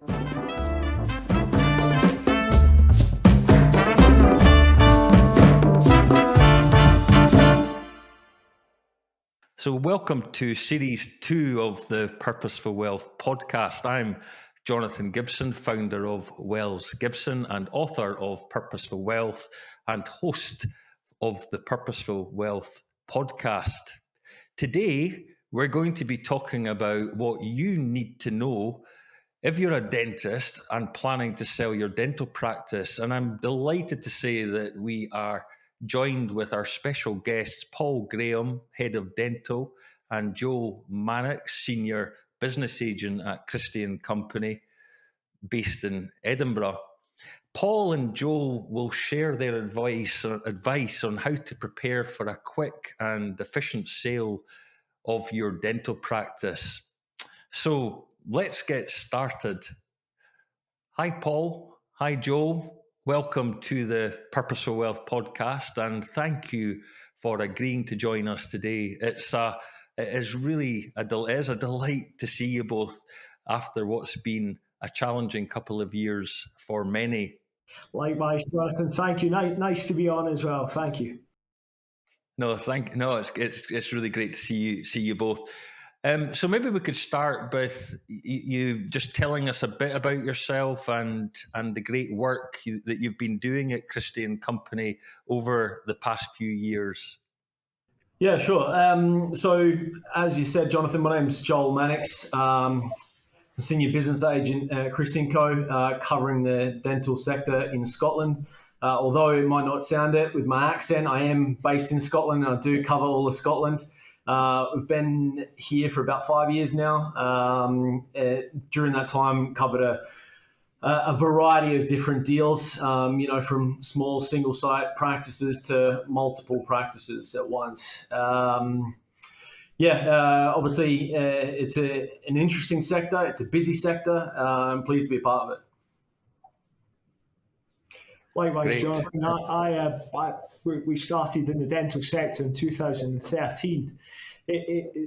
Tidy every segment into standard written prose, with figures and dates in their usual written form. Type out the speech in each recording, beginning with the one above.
So welcome to Series 2 of the Purposeful Wealth Podcast. I'm Jonathan Gibson, founder of Wells Gibson and author of Purposeful Wealth and host of the Purposeful Wealth Podcast. Today, we're going to be talking about what you need to know if you're a dentist and planning to sell your dental practice. And I'm delighted to say that we are joined with our special guests, Paul Graham, Head of Dental, and Joe Mannix, Senior Business Agent at Christie and Company, based in Edinburgh. Paul and Joe will share their advice on how to prepare for a quick and efficient sale of your dental practice. So let's get started. Hi, Paul. Hi, Joe. Welcome to the Purposeful Wealth Podcast, and thank you for agreeing to join us today. It is a delight to see you both after what's been a challenging couple of years for many. Likewise, Jonathan. Thank you. Nice to be on as well. Thank you. It's really great to see you both. So maybe we could start with you just telling us a bit about yourself and the great work that you've been doing at Christie and Company over the past few years. Yeah, sure. So as you said, Jonathan, my name's Joel Mannix. I'm a senior business agent at Christie & Co, covering the dental sector in Scotland. Although it might not sound it with my accent, I am based in Scotland and I do cover all of Scotland. We've been here for about 5 years now. During that time, covered a variety of different deals, from small single site practices to multiple practices at once. Obviously, it's an interesting sector. It's a busy sector. I'm pleased to be a part of it. Likewise, Jonathan. We started in the dental sector in 2013.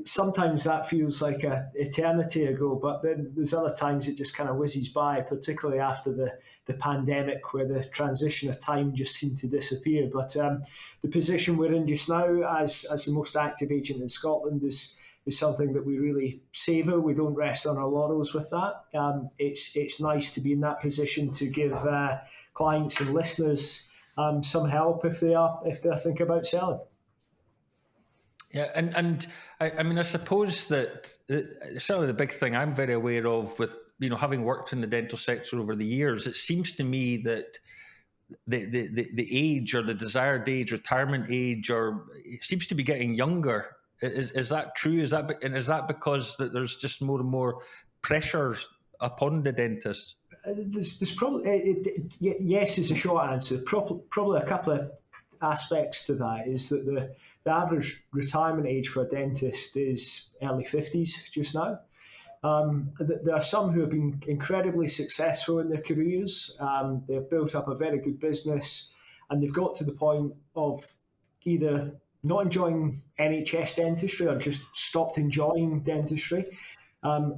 Sometimes that feels like an eternity ago, but then there's other times it just kind of whizzes by, particularly after the pandemic, where the transition of time just seemed to disappear. But the position we're in just now as the most active agent in Scotland is something that we really savour. We don't rest on our laurels with that. It's nice to be in that position to give clients and listeners some help if they're thinking about selling. Yeah, and I suppose that certainly the big thing I'm very aware of with, having worked in the dental sector over the years, it seems to me that the age or the desired age, retirement age, it seems to be getting younger. Is that true? Is that because that there's just more and more pressure upon the dentist? There's probably yes is a short answer. Probably a couple of aspects to that is that the average retirement age for a dentist is early 50s just now. There are some who have been incredibly successful in their careers. They've built up a very good business, and they've got to the point of either not enjoying NHS dentistry or just stopped enjoying dentistry.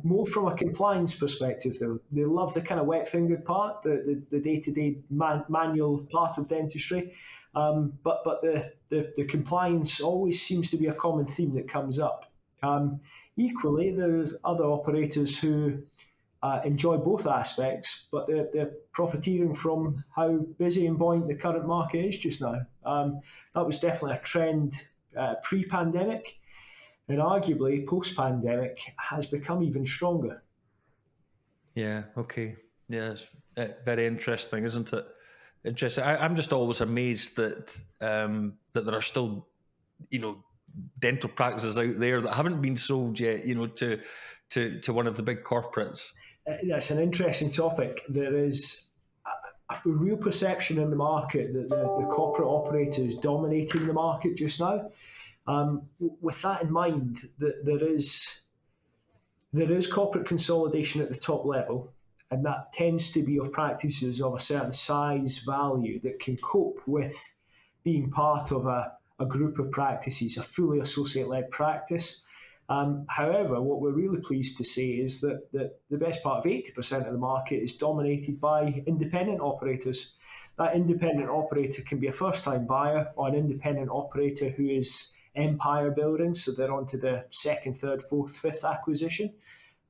More from a compliance perspective, though. They love the kind of wet-fingered part, the day-to-day manual part of dentistry. But the compliance always seems to be a common theme that comes up. Equally, there's other operators who enjoy both aspects, but they're profiteering from how busy and buoyant the current market is just now. That was definitely a trend pre-pandemic, and arguably post-pandemic has become even stronger. Yeah, okay. Yeah, it's very interesting, isn't it? Interesting. I'm just always amazed that that there are still, dental practices out there that haven't been sold yet, to one of the big corporates. That's an interesting topic. There is a real perception in the market that the corporate operator is dominating the market just now. With that in mind, that there is corporate consolidation at the top level, and that tends to be of practices of a certain size, value that can cope with being part of a group of practices, a fully associate-led practice. However, what we're really pleased to see is that the best part of 80% of the market is dominated by independent operators. That independent operator can be a first-time buyer or an independent operator who is empire building, so they're on to the second, third, fourth, fifth acquisition.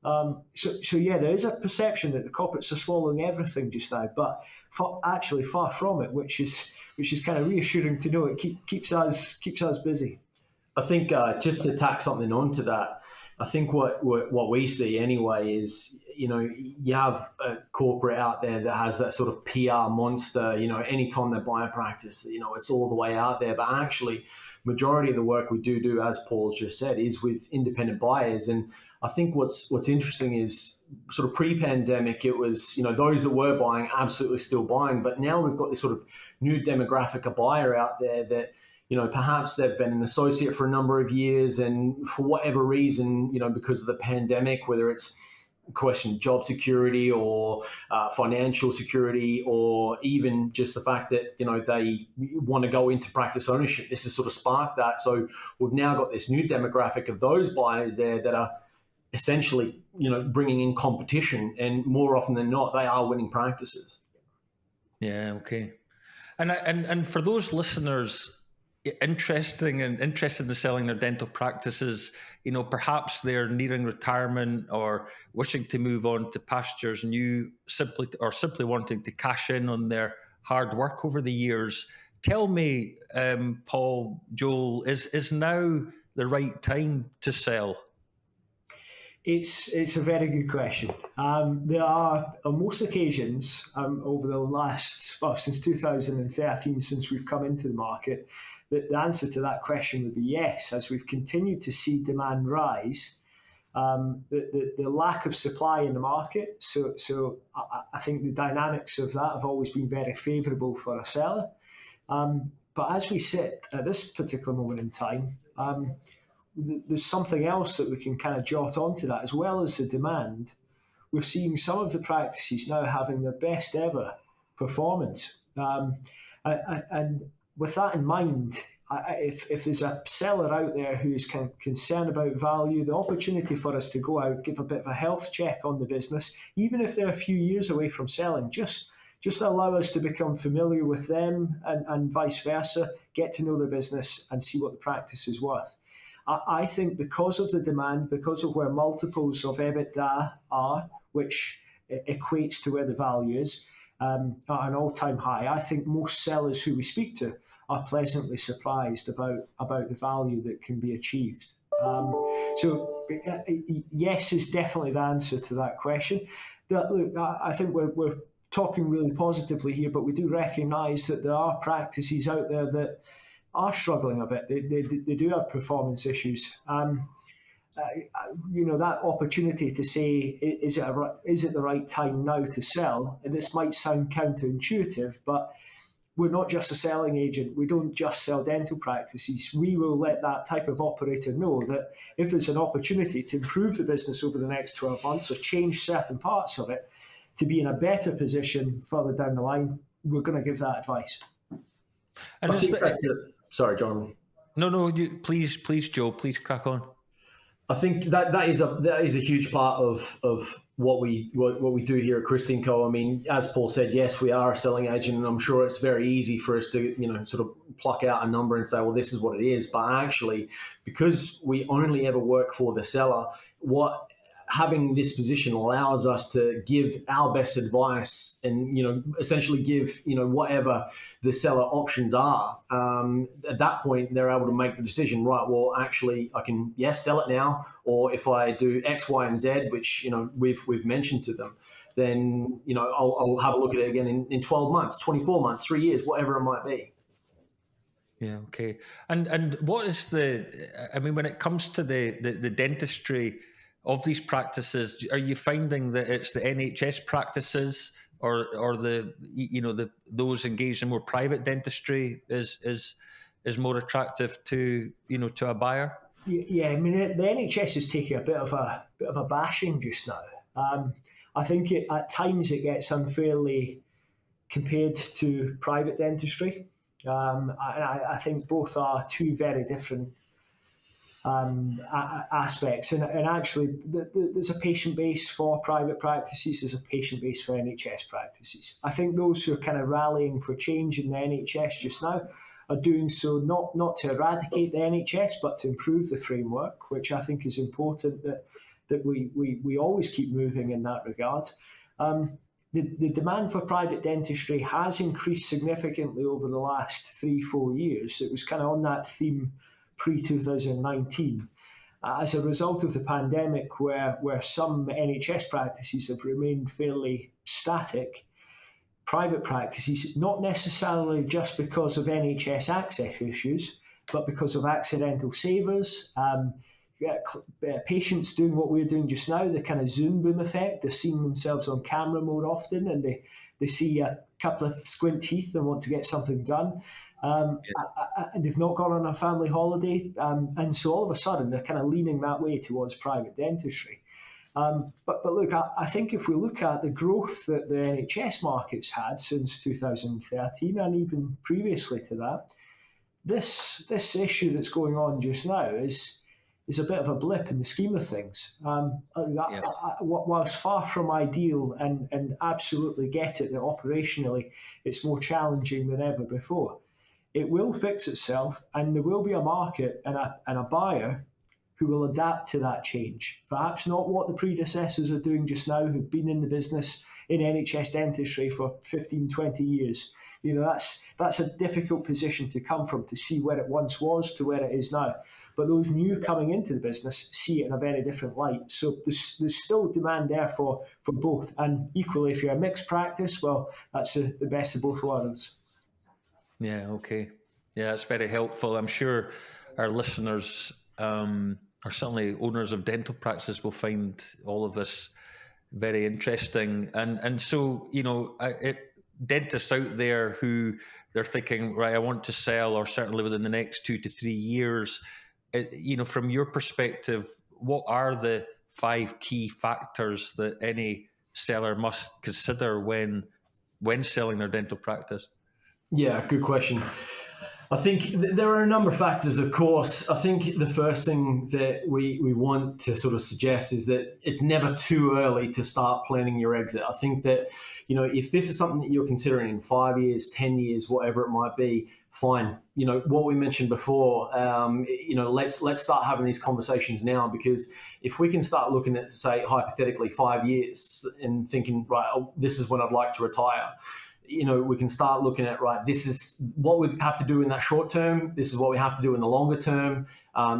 So yeah, there is a perception that the corporates are swallowing everything just now, but actually far from it, which is kind of reassuring to know. It keeps us busy. I think just to tack something onto that, I think what we see anyway is, you have a corporate out there that has that sort of PR monster, anytime they buy a practice, it's all the way out there. But actually, majority of the work we do, as Paul's just said, is with independent buyers. And I think what's interesting is sort of pre-pandemic, it was, those that were buying absolutely still buying. But now we've got this sort of new demographic of buyer out there that, perhaps they've been an associate for a number of years, and for whatever reason, because of the pandemic, whether it's question job security or financial security, or even just the fact that, they want to go into practice ownership, this has sort of sparked that. So we've now got this new demographic of those buyers there that are essentially, bringing in competition, and more often than not, they are winning practices. Yeah, okay. And for those listeners interested in selling their dental practices, perhaps they're nearing retirement or wishing to move on to pastures new, simply wanting to cash in on their hard work over the years. Tell me, Paul, Joel, is now the right time to sell? It's a very good question. There are, on most occasions, over the last, since 2013, since we've come into the market, the answer to that question would be yes. As we've continued to see demand rise, the lack of supply in the market, so I think the dynamics of that have always been very favourable for a seller. But as we sit at this particular moment in time, there's something else that we can kind of jot onto that. As well as the demand, we're seeing some of the practices now having their best ever performance. And with that in mind, if there's a seller out there who is concerned about value, the opportunity for us to go out, give a bit of a health check on the business, even if they're a few years away from selling, just allow us to become familiar with them and vice versa, get to know the business and see what the practice is worth. I think because of the demand, because of where multiples of EBITDA are, which equates to where the value is, at an all-time high, I think most sellers who we speak to are pleasantly surprised about the value that can be achieved. So yes is definitely the answer to that question. Look, I think we're talking really positively here, but we do recognise that there are practices out there that are struggling a bit. They do have performance issues. That opportunity to say, is it the right time now to sell? And this might sound counterintuitive, but we're not just a selling agent. We don't just sell dental practices. We will let that type of operator know that if there's an opportunity to improve the business over the next 12 months or change certain parts of it to be in a better position further down the line, we're going to give that advice. And sorry, John. No, please, Joe, please crack on. I think that is a huge part of what we do here at Christie & Co. I mean, as Paul said, yes, we are a selling agent, and I'm sure it's very easy for us to sort of pluck out a number and say, well, this is what it is. But actually, because we only ever work for the seller, having this position allows us to give our best advice and, essentially give, whatever the seller options are. At that point, they're able to make the decision, right, well, actually, I can, sell it now. Or if I do X, Y, and Z, which, we've mentioned to them, then, I'll have a look at it again in 12 months, 24 months, 3 years, whatever it might be. Yeah, okay. And what is when it comes to the dentistry of these practices, are you finding that it's the NHS practices or those engaged in more private dentistry is more attractive to a buyer? Yeah, I mean the NHS is taking a bit of a bashing just now. I think at times it gets unfairly compared to private dentistry. I think both are two very different aspects. And actually, there's a patient base for private practices, there's a patient base for NHS practices. I think those who are kind of rallying for change in the NHS just now are doing so not to eradicate the NHS, but to improve the framework, which I think is important that we always keep moving in that regard. The demand for private dentistry has increased significantly over the last 3-4 years. It was kind of on that theme pre-2019. As a result of the pandemic, where some NHS practices have remained fairly static, private practices, not necessarily just because of NHS access issues, but because of accidental savers, patients doing what we're doing just now, the kind of Zoom boom effect. They're seeing themselves on camera more often, and they see a couple of squint teeth and want to get something done. They've not gone on a family holiday, and so all of a sudden they're kind of leaning that way towards private dentistry. But look, I think if we look at the growth that the NHS market's had since 2013 and even previously to that, this issue that's going on just now is a bit of a blip in the scheme of things. Whilst far from ideal and absolutely get it that operationally it's more challenging than ever before, it will fix itself, and there will be a market and a buyer who will adapt to that change. Perhaps not what the predecessors are doing just now, who've been in the business in NHS dentistry for 15, 20 years. You know, that's a difficult position to come from, to see where it once was to where it is now. But those new coming into the business see it in a very different light. So there's still demand there for both. And equally, if you're a mixed practice, well, that's the best of both worlds. Yeah, okay. Yeah, that's very helpful. I'm sure our listeners, or certainly owners of dental practices, will find all of this very interesting. And so, you know, dentists out there who they're thinking, right, I want to sell, or certainly within the next 2 to 3 years, you know, from your perspective, what are the 5 key factors that any seller must consider when selling their dental practice? Yeah, good question. I think there are a number of factors, of course. I think the first thing that we want to sort of suggest is that it's never too early to start planning your exit. I think that, you know, if this is something that you're considering in 5 years, 10 years, whatever it might be, fine. You know, what we mentioned before, you know, let's start having these conversations now, because if we can start looking at, say, hypothetically 5 years and thinking, right, this is when I'd like to retire, you know, we can start looking at, right, this is what we have to do in that short term. This is what we have to do in the longer term.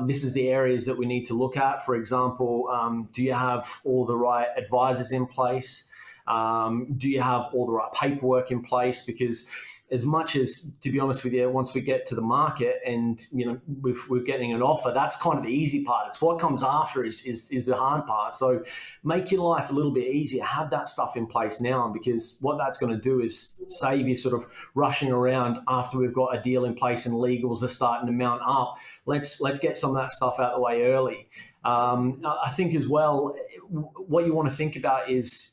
This is the areas that we need to look at. For example, do you have all the right advisors in place? Do you have all the right paperwork in place? Because as much as, to be honest with you, once we get to the market and, you know, we're getting an offer, that's kind of the easy part. It's what comes after is the hard part. So make your life a little bit easier. Have that stuff in place now, because what that's going to do is save you sort of rushing around after we've got a deal in place and legals are starting to mount up. Let's get some of that stuff out of the way early. I think as well, what you want to think about is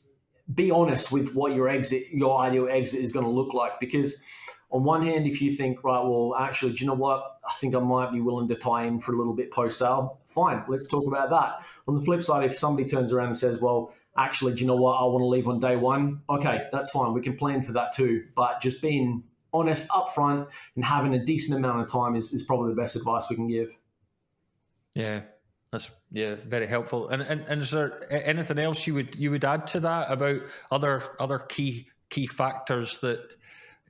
be honest with what your ideal exit is going to look like. Because on one hand, if you think, right, well, actually, do you know what? I think I might be willing to tie in for a little bit post-sale. Fine, let's talk about that. On the flip side, if somebody turns around and says, well, actually, do you know what? I want to leave on day one. Okay, that's fine. We can plan for that too. But just being honest upfront and having a decent amount of time is probably the best advice we can give. Yeah. That's very helpful. And is there anything else you would add to that about other key factors that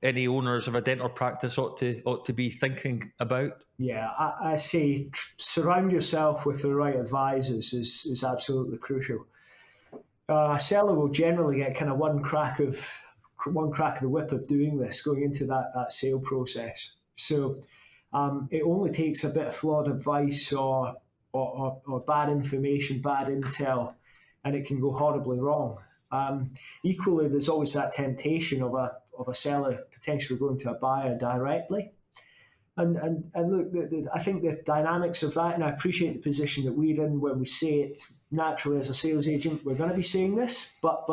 any owners of a dental practice ought to be thinking about? Yeah, I say surround yourself with the right advisors is absolutely crucial. A seller will generally get kind of one crack of the whip of doing this, going into that sale process. So it only takes a bit of flawed advice or bad information, bad intel, and it can go horribly wrong. Equally, there's always that temptation of a seller potentially going to a buyer directly. And look, I think the dynamics of that, and I appreciate the position that we're in when we say it naturally as a sales agent, we're going to be saying this, but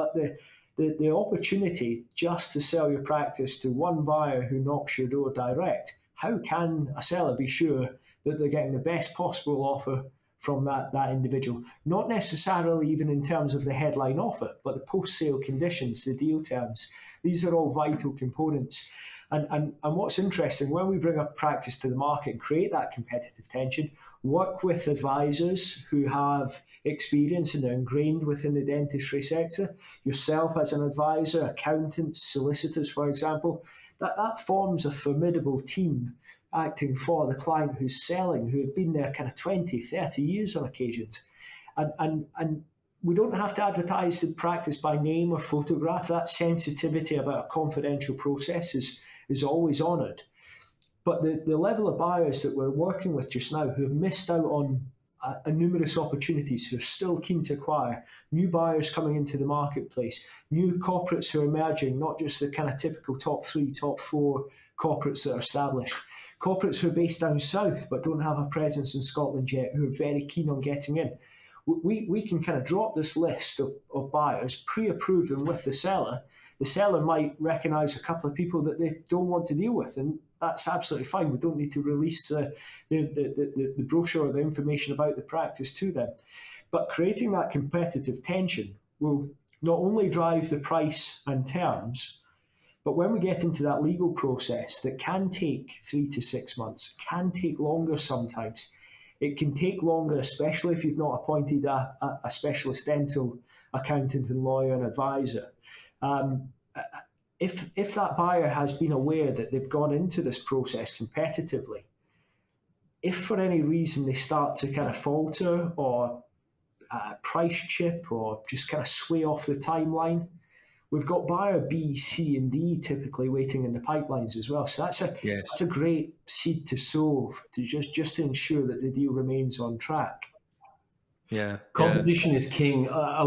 the opportunity just to sell your practice to one buyer who knocks your door direct, how can a seller be sure that they're getting the best possible offer from that individual. Not necessarily even in terms of the headline offer, but the post-sale conditions, the deal terms. These are all vital components. And what's interesting, when we bring a practice to the market and create that competitive tension, work with advisors who have experience and are ingrained within the dentistry sector, yourself as an advisor, accountants, solicitors, for example, that forms a formidable team acting for the client who's selling, who have been there kind of 20, 30 years on occasions. And we don't have to advertise the practice by name or photograph. That sensitivity about a confidential process is always honoured. But the level of buyers that we're working with just now who have missed out on numerous opportunities, who are still keen to acquire, new buyers coming into the marketplace, new corporates who are emerging, not just the kind of typical top 3, top 4 corporates that are established, corporates who are based down south but don't have a presence in Scotland yet, who are very keen on getting in. We can kind of drop this list of buyers, pre-approve them with the seller. The seller might recognise a couple of people that they don't want to deal with, and that's absolutely fine. We don't need to release the brochure or the information about the practice to them. But creating that competitive tension will not only drive the price and terms, but when we get into that legal process that can take 3 to 6 months, can take longer sometimes. It can take longer, especially if you've not appointed a specialist dental accountant and lawyer and advisor. If that buyer has been aware that they've gone into this process competitively, if for any reason they start to kind of falter or price chip or just kind of sway off the timeline, we've got buyer B, C, and D typically waiting in the pipelines as well. So that's a great seed to sow to just to ensure that the deal remains on track. Yeah, competition is king. I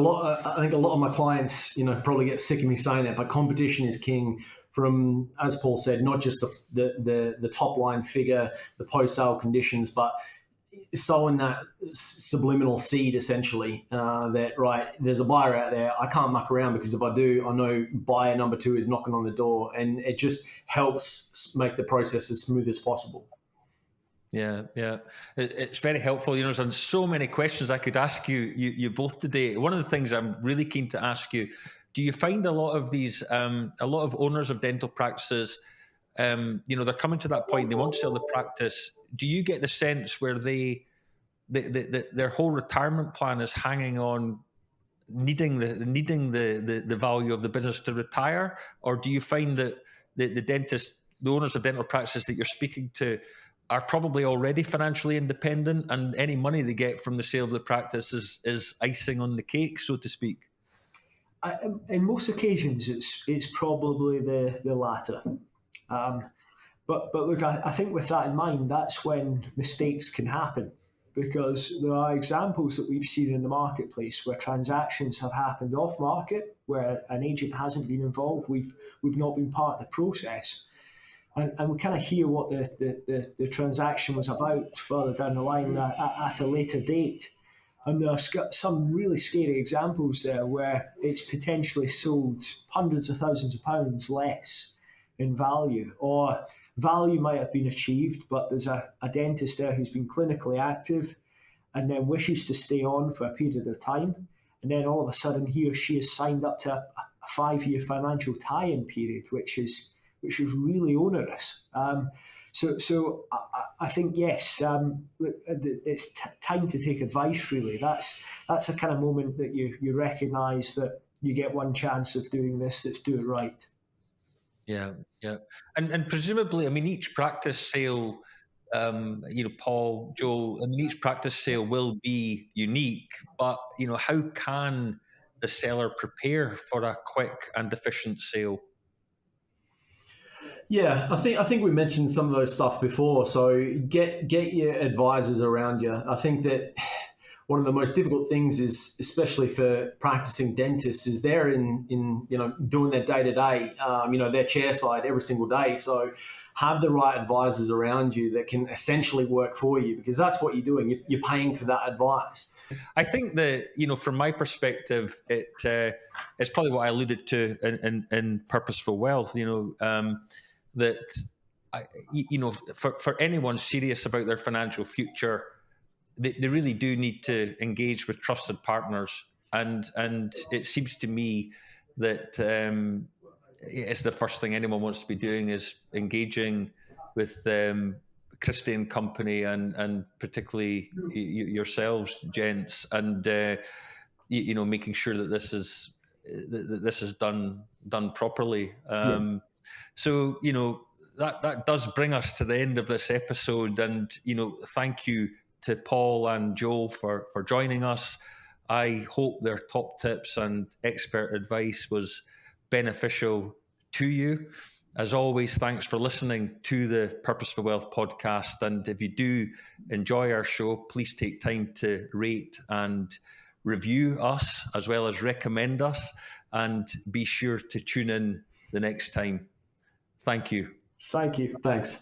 think a lot of my clients, probably get sick of me saying that, but competition is king. From, as Paul said, not just the top line figure, the post sale conditions, but sowing that subliminal seed essentially that right, there's a buyer out there. I can't muck around because if I do, I know buyer number 2 is knocking on the door, and it just helps make the process as smooth as possible. Yeah. It's very helpful. There's so many questions I could ask you both today. One of the things I'm really keen to ask you, do you find a lot of these, a lot of owners of dental practices, they're coming to that point, they want to sell the practice. Do you get the sense where their whole retirement plan is hanging on needing the value of the business to retire? Or do you find that the owners of dental practices that you're speaking to are probably already financially independent, and any money they get from the sale of the practice is icing on the cake, so to speak? In most occasions, it's probably the latter. But look, I think with that in mind, that's when mistakes can happen, because there are examples that we've seen in the marketplace where transactions have happened off market, where an agent hasn't been involved, we've not been part of the process. And we kind of hear what the transaction was about further down the line at a later date. And there's some really scary examples there where it's potentially sold hundreds of thousands of pounds less in value, or value might have been achieved, but there's a dentist there who's been clinically active and then wishes to stay on for a period of time. And then all of a sudden he or she is signed up to a 5-year financial tie-in period, which is really onerous. So I think, yes, it's time to take advice, really. That's a kind of moment that you recognise that you get one chance of doing this, let's do it right. Yeah. And presumably, each practice sale, Paul, Joe, each practice sale will be unique, but, how can the seller prepare for a quick and efficient sale? Yeah, I think we mentioned some of those stuff before. So get your advisors around you. I think that one of the most difficult things is, especially for practicing dentists, is they're in doing their day-to-day, their chairside every single day. So have the right advisors around you that can essentially work for you, because that's what you're doing. You're paying for that advice. I think that, from my perspective, it's probably what I alluded to in Purposeful Wealth, that for anyone serious about their financial future, they really do need to engage with trusted partners. And it seems to me that it's the first thing anyone wants to be doing is engaging with Christie and company, and particularly yourselves, gents, and making sure that this is done properly. So that does bring us to the end of this episode, and thank you to Paul and Joel for joining us. I hope their top tips and expert advice was beneficial to you. As always, thanks for listening to the Purposeful Wealth podcast. And if you do enjoy our show, please take time to rate and review us, as well as recommend us, and be sure to tune in the next time. Thank you. Thank you. Thanks.